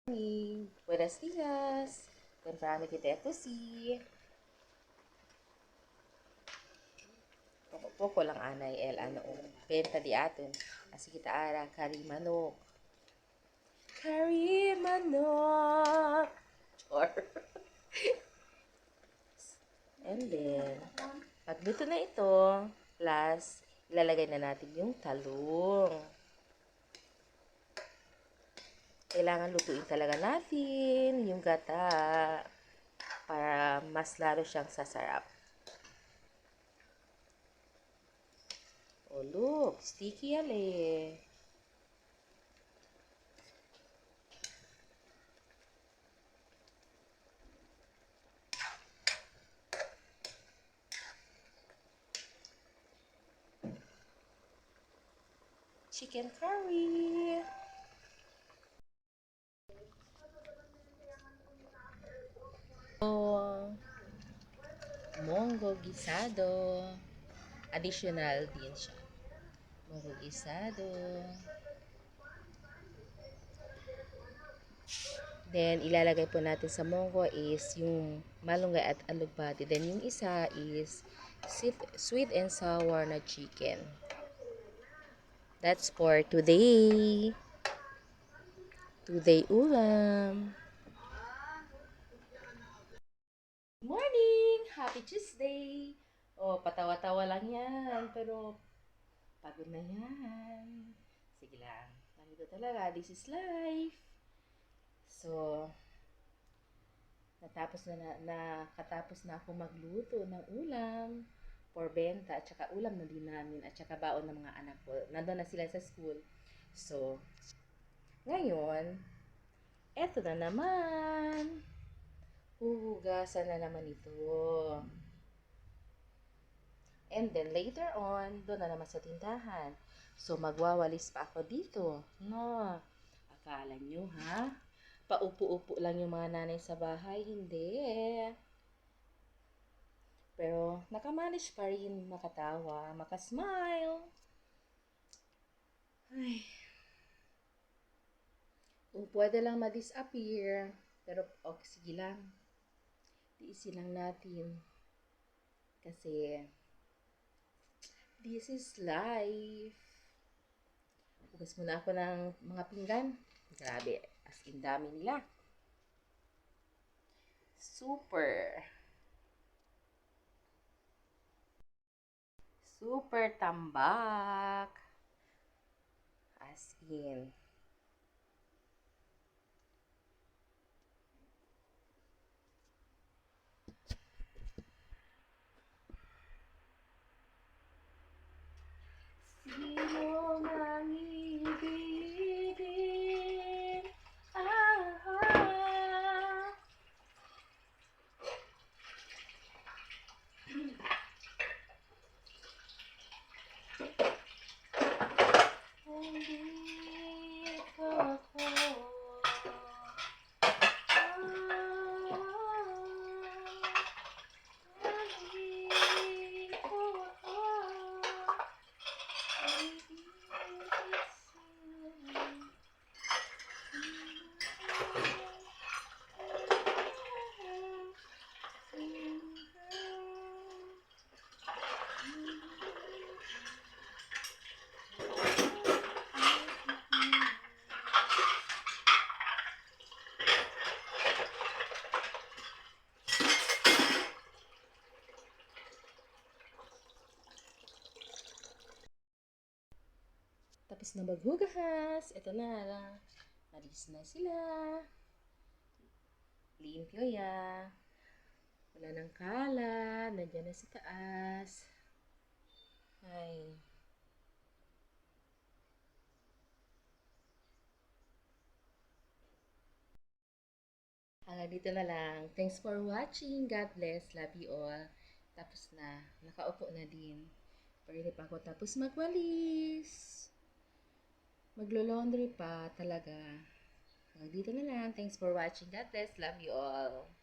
Buenos dias. Temprano kita ito si poko lang anay el ano benta di aton. Asi kita ara kari manok. Kari manok. Chor. And then, pagluto na ito, plus ilalagay na natin yung talong. Kailangan lutuin talaga natin yung gata para mas lalo siyang sasarap. Oh, look. Sticky yan eh. Chicken curry. Oh, monggo gisado. Additional din siya. Monggo gisado. Then, ilalagay po natin sa monggo is yung malunggay at alugbati. Then, yung isa is sweet and sour na chicken. That's for today. Today ulam. Morning! Happy Tuesday! Oh, patawa-tawa lang yan. Pero, pagod na yan. Sige lang. Ganito talaga. This is life. So, nakatapos na ako magluto ng ulam for benta at saka ulam na din namin at saka baon ng mga anak ko. Nandun na sila sa school. So, ngayon, eto na naman. Huhugasan na naman ito. And then later on, doon na naman sa tindahan. So, magwawalis pa ako dito. No, akala nyo ha? Paupo-upo lang yung mga nanay sa bahay. Hindi. Pero, nakamanage pa rin makatawa, makasmile. Ay. Kung pwede lang ma-disappear. Pero, okay, sige lang. Tiisin lang natin. Kasi, this is life. Hugas muna ako ng mga pinggan. Grabe, as in dami nila. Super. Super tambak. As in. Sino mang ibigin? Nandito ako. Nandito ako. Tapos na maghugas. Ito na lang. Nalis na sila. Limpyo ya. Wala nang kalat. Nandiyan na sa taas. Ay. Hanggang dito na lang. Thanks for watching. God bless. Love you all. Tapos na. Nakaupo na din. Pero hindi pa ako tapos magwalis. Maglo-laundry pa talaga. Hanggang dito na lang. Thanks for watching. God bless. Love you all.